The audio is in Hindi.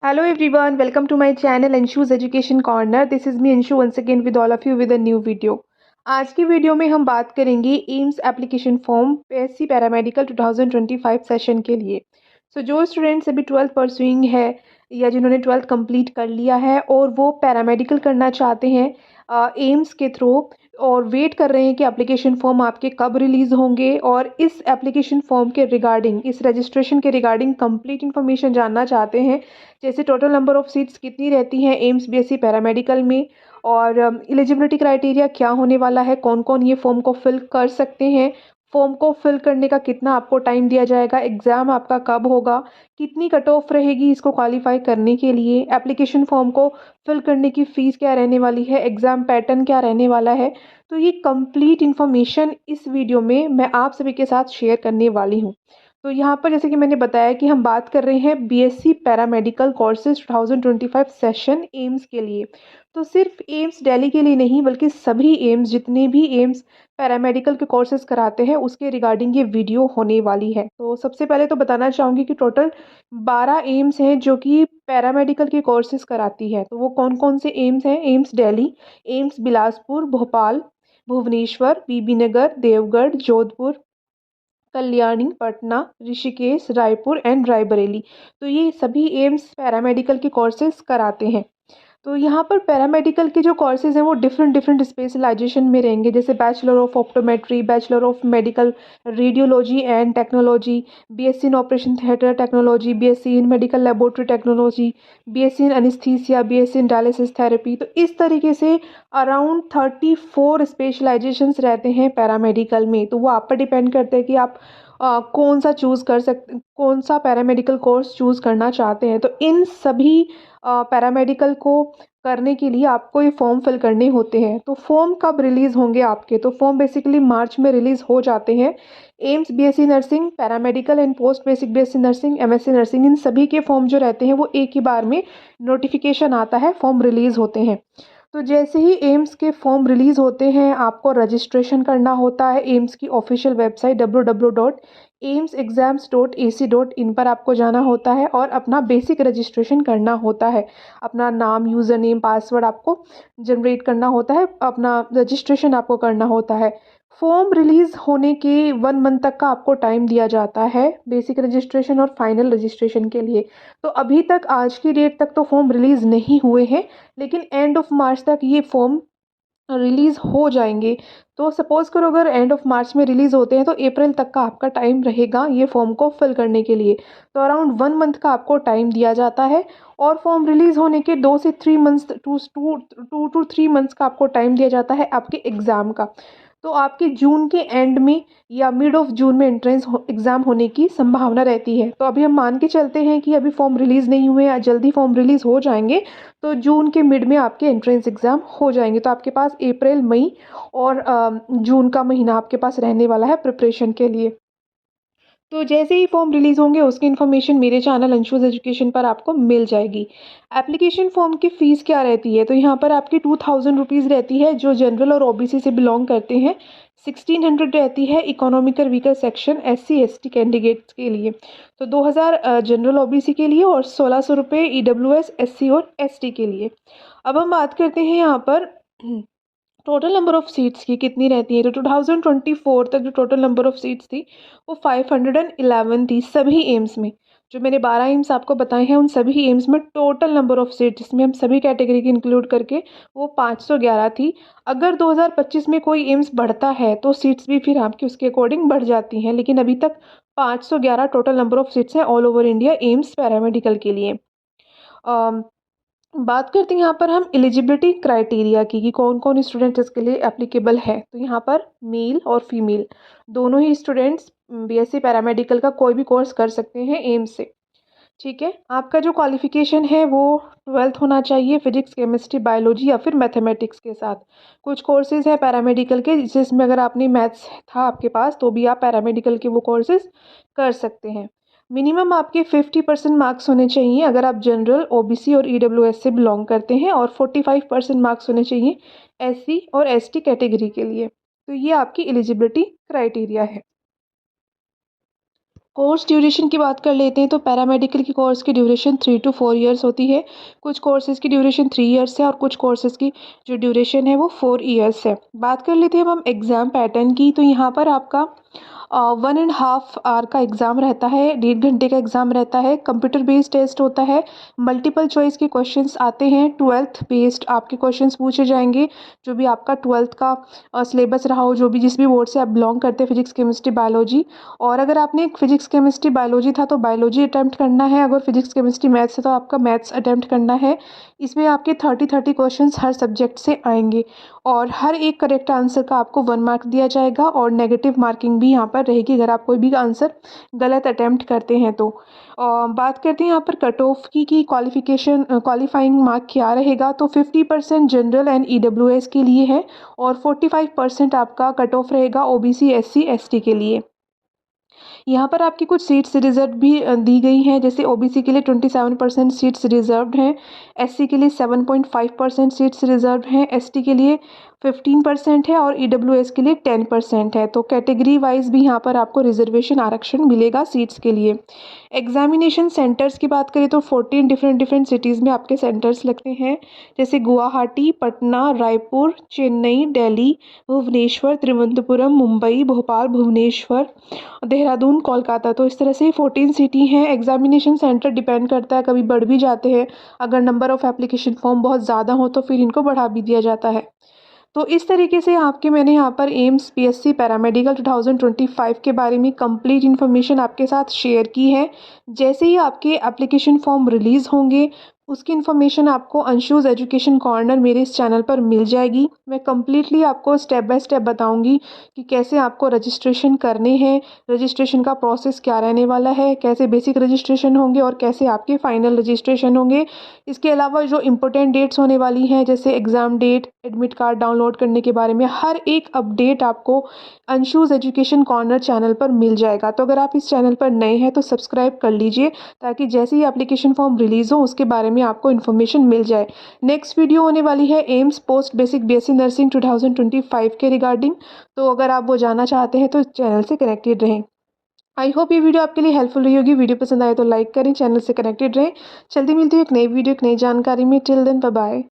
Hello everyone, welcome to my channel Anshu's Education Corner. This is me Anshu once again with all of you with a new video. आज की वीडियो में हम बात करेंगे AIIMS application form PSC paramedical 2025 session के लिए। जो स्टूडेंट्स अभी 12th परसुइंग है या जिन्होंने 12th कंप्लीट कर लिया है और वो पैरामेडिकल करना चाहते हैं एम्स के थ्रू और वेट कर रहे हैं कि एप्लीकेशन फॉर्म आपके कब रिलीज़ होंगे और इस एप्लीकेशन फॉर्म के रिगार्डिंग इस रजिस्ट्रेशन के रिगार्डिंग कंप्लीट इन्फॉर्मेशन जानना चाहते हैं, जैसे टोटल नंबर ऑफ़ सीट्स कितनी रहती हैं एम्स बीएससी पैरामेडिकल में और एलिजिबिलिटी क्राइटेरिया क्या होने वाला है, कौन कौन ये फॉर्म को फिल कर सकते हैं, फॉर्म को फिल करने का कितना आपको टाइम दिया जाएगा, एग्ज़ाम आपका कब होगा, कितनी कट ऑफ रहेगी इसको क्वालिफाई करने के लिए, एप्लीकेशन फॉर्म को फिल करने की फ़ीस क्या रहने वाली है, एग्ज़ाम पैटर्न क्या रहने वाला है। तो ये कंप्लीट इन्फॉर्मेशन इस वीडियो में मैं आप सभी के साथ शेयर करने वाली हूँ। तो यहाँ पर जैसे कि मैंने बताया कि हम बात कर रहे हैं BSc paramedical courses 2025 session AIIMS के लिए। तो सिर्फ एम्स दिल्ली के लिए नहीं बल्कि सभी एम्स जितने भी एम्स पैरामेडिकल के कोर्सेज कराते हैं उसके रिगार्डिंग ये वीडियो होने वाली है। तो सबसे पहले तो बताना चाहूँगी कि टोटल 12 एम्स हैं जो कि पैरामेडिकल के कोर्सेज कराती है। तो वो कौन कौन से एम्स हैं? एम्स दिल्ली, एम्स बिलासपुर, भोपाल, भुवनेश्वर, बीबी नगर, देवगढ़, जोधपुर, कल्याणी, पटना, ऋषिकेश, रायपुर एंड रायबरेली। तो ये सभी एम्स पैरामेडिकल के कोर्सेज कराते हैं। तो यहाँ पर पैरामेडिकल के जो कोर्सेज़ हैं वो डिफरेंट डिफरेंट स्पेशलाइजेशन में रहेंगे, जैसे bachelor of optometry, bachelor of medical radiology and technology, BSc in operation theatre technology, BSc in medical laboratory technology, BSc in anaesthesia, BSc in dialysis therapy. तो इस तरीके से अराउंड 34 स्पेशलाइजेशंस रहते हैं पैरामेडिकल में। तो वो आप पर डिपेंड करते हैं कि आप कौन सा पैरामेडिकल कोर्स चूज़ करना चाहते हैं। तो इन सभी पैरामेडिकल को करने के लिए आपको ये फॉर्म फिल करने होते हैं। तो फॉर्म कब रिलीज़ होंगे आपके? तो फॉर्म बेसिकली मार्च में रिलीज़ हो जाते हैं। AIIMS BSc nursing, paramedical and post basic BSc nursing, MSc nursing, इन सभी के फॉर्म जो रहते हैं वो एक ही बार में नोटिफिकेशन आता है, फॉर्म रिलीज़ होते हैं। तो जैसे ही एम्स के फॉर्म रिलीज़ होते हैं आपको रजिस्ट्रेशन करना होता है। एम्स की ऑफिशियल वेबसाइट www.aimsexams.ac.in पर आपको जाना होता है और अपना बेसिक रजिस्ट्रेशन करना होता है। अपना नाम, यूज़र नेम, पासवर्ड आपको जनरेट करना होता है, अपना रजिस्ट्रेशन आपको करना होता है। फॉर्म रिलीज़ होने के 1 मंथ तक का आपको टाइम दिया जाता है बेसिक रजिस्ट्रेशन और फाइनल रजिस्ट्रेशन के लिए। तो अभी तक आज की डेट तक तो फॉर्म रिलीज़ नहीं हुए हैं, लेकिन एंड ऑफ मार्च तक ये फॉर्म रिलीज़ हो जाएंगे। तो सपोज़ करो अगर एंड ऑफ मार्च में रिलीज़ होते हैं तो अप्रैल तक का आपका टाइम रहेगा ये फॉर्म को फिल करने के लिए। तो अराउंड 1 मंथ का आपको टाइम दिया जाता है और फॉर्म रिलीज़ होने के 2 से 3 मंथ्स टू टू 3 मंथ्स का आपको टाइम दिया जाता है आपके एग्ज़ाम का। तो आपके जून के एंड में या मिड ऑफ जून में एंट्रेंस एग्ज़ाम होने की संभावना रहती है। तो अभी हम मान के चलते हैं कि अभी फॉर्म रिलीज़ नहीं हुए या जल्दी फॉर्म रिलीज़ हो जाएंगे, तो जून के मिड में आपके एंट्रेंस एग्ज़ाम हो जाएंगे। तो आपके पास अप्रैल, मई और जून का महीना आपके पास रहने वाला है प्रिपरेशन के लिए। तो जैसे ही फॉर्म रिलीज़ होंगे उसकी इन्फॉर्मेशन मेरे चैनल अंशुज़ एजुकेशन पर आपको मिल जाएगी। एप्लीकेशन फॉर्म की फ़ीस क्या रहती है? तो यहाँ पर आपकी 2000 रुपीज़ रहती है जो जनरल और ओबीसी से बिलोंग करते हैं। 1600 रहती है economical weaker section SC ST candidates के लिए। तो 2000 जनरल ओबीसी के लिए और 1600 रुपये ईडब्ल्यूएस एससी और एसटी के लिए। अब हम बात करते हैं यहाँ पर टोटल नंबर ऑफ़ सीट्स की कितनी रहती है। तो 2024 तक जो टोटल नंबर ऑफ़ सीट्स थी वो 511 थी सभी एम्स में। जो मैंने 12 एम्स आपको बताए हैं उन सभी एम्स में टोटल नंबर ऑफ़ सीट जिसमें हम सभी कैटेगरी की इंक्लूड करके वो 511 थी। अगर 2025 में कोई एम्स बढ़ता है तो सीट्स भी फिर आपकी उसके अकॉर्डिंग बढ़ जाती हैं, लेकिन अभी तक 511 टोटल नंबर ऑफ़ सीट्स हैं all over India AIIMS paramedical के लिए। बात करते हैं यहाँ पर हम एलिजिबिलिटी क्राइटेरिया की कि कौन कौन स्टूडेंट इसके लिए एप्लीकेबल है। तो यहाँ पर मेल और फीमेल दोनों ही स्टूडेंट्स बीएससी पैरामेडिकल का कोई भी कोर्स कर सकते हैं एम्स से। ठीक है, आपका जो क्वालिफिकेशन है वो 12th होना चाहिए फिजिक्स, केमिस्ट्री, बायोलॉजी या फिर मैथमेटिक्स के साथ। कुछ कोर्सेज़ हैं पैरामेडिकल के जिसमें अगर आपने मैथ्स था आपके पास तो भी आप पैरामेडिकल के वो कोर्सेज़ कर सकते हैं। मिनिमम आपके 50% मार्क्स होने चाहिए अगर आप जनरल, ओबीसी और ईडब्ल्यूएस से बिलोंग करते हैं और 45% मार्क्स होने चाहिए एससी और एसटी कैटेगरी के लिए। तो ये आपकी एलिजिबिलिटी क्राइटेरिया है। कोर्स ड्यूरेशन की बात कर लेते हैं तो पैरामेडिकल की कोर्स की ड्यूरेशन 3 to 4 इयर्स होती है। कुछ कोर्सेज़ की ड्यूरेशन 3 इयर्स है और कुछ कोर्सेज़ की जो ड्यूरेशन है वो 4 इयर्स है। बात कर लेते हैं अब हम एग्ज़ाम पैटर्न की, तो यहाँ पर आपका 1.5 आवर का एग्ज़ाम रहता है, 1.5 घंटे का एग्ज़ाम रहता है, कंप्यूटर बेस्ड टेस्ट होता है, मल्टीपल चॉइस के क्वेश्चंस आते हैं, 12th बेस्ड आपके क्वेश्चंस पूछे जाएंगे। जो भी आपका 12th का सिलेबस रहा हो, जो भी जिस भी बोर्ड से आप बिलोंग करते हैं, फिजिक्स केमिस्ट्री बायोलॉजी, और अगर आपने फिजिक्स केमिस्ट्री बायोलॉजी था तो बायोलॉजी अटैम्प्ट करना है, अगर फिजिक्स केमिस्ट्री मैथ्स है तो आपका मैथ्स अटैम्प्ट करना है। इसमें आपके 30 क्वेश्चंस हर सब्जेक्ट से आएंगे और हर एक करेक्ट आंसर का आपको 1 मार्क दिया जाएगा और नेगेटिव मार्किंग भी यहाँ पर रहेगी अगर आप कोई भी आंसर गलत अटैम्प्ट करते हैं तो। बात करते हैं यहाँ पर कट ऑफ की क्वालिफिकेशन क्वालिफाइंग मार्क क्या रहेगा, तो 50% जनरल एंड EWS के लिए है और 45% आपका कट ऑफ रहेगा OBC SC ST के लिए। यहाँ पर आपकी कुछ सीट्स रिजर्व भी दी गई हैं, जैसे OBC के लिए 27% सीट्स रिजर्व्ड हैं, SC के लिए 7.5% सीट्स रिजर्व्ड हैं, ST के लिए 15% है और EWS के लिए 10% है। तो कैटेगरी वाइज भी यहाँ पर आपको रिजर्वेशन आरक्षण मिलेगा सीट्स के लिए। एग्जामिनेशन सेंटर्स की बात करें तो 14 डिफरेंट सिटीज़ में आपके सेंटर्स लगते हैं, जैसे गुवाहाटी, पटना, रायपुर, चेन्नई, दिल्ली, भुवनेश्वर, तिरुवनंतपुरम, मुंबई, भोपाल, भुवनेश्वर, देहरादून, कोलकाता। तो इस तरह से 14 सिटी हैं। एग्जामिनेशन सेंटर डिपेंड करता है, कभी बढ़ भी जाते हैं, अगर नंबर ऑफ़ एप्लीकेशन फॉर्म बहुत ज़्यादा हो तो फिर इनको बढ़ा भी दिया जाता है। तो इस तरीके से आपके मैंने यहाँ पर एम्स PSC पैरामेडिकल 2025 के बारे में कंप्लीट इन्फॉर्मेशन आपके साथ शेयर की है। जैसे ही आपके एप्लीकेशन फॉर्म रिलीज़ होंगे उसकी इन्फॉर्मेशन आपको अंशुज़ एजुकेशन कॉर्नर मेरे इस चैनल पर मिल जाएगी। मैं कम्प्लीटली आपको स्टेप बाय स्टेप बताऊंगी कि कैसे आपको रजिस्ट्रेशन करने हैं, रजिस्ट्रेशन का प्रोसेस क्या रहने वाला है, कैसे बेसिक रजिस्ट्रेशन होंगे और कैसे आपके फाइनल रजिस्ट्रेशन होंगे। इसके अलावा जो इम्पोर्टेंट डेट्स होने वाली हैं, जैसे exam date, admit card download करने के बारे में हर एक अपडेट आपको अंशुज़ एजुकेशन कॉर्नर चैनल पर मिल जाएगा। तो अगर आप इस चैनल पर नए हैं तो सब्सक्राइब कर लीजिए, ताकि जैसे ही एप्लीकेशन फॉर्म रिलीज़ हो उसके बारे में आपको इन्फॉर्मेशन मिल जाए। नेक्स्ट वीडियो होने वाली है AIIMS post basic BSc nursing 2025 के रिगार्डिंग, तो अगर आप वो जानना चाहते हैं तो चैनल से कनेक्टेड रहें। आई होप ये वीडियो आपके लिए हेल्पफुल रही होगी। वीडियो पसंद आए तो लाइक करें, चैनल से कनेक्टेड रहें। जल्दी मिलती है एक नई वीडियो, एक नई जानकारी में। Till then bye bye.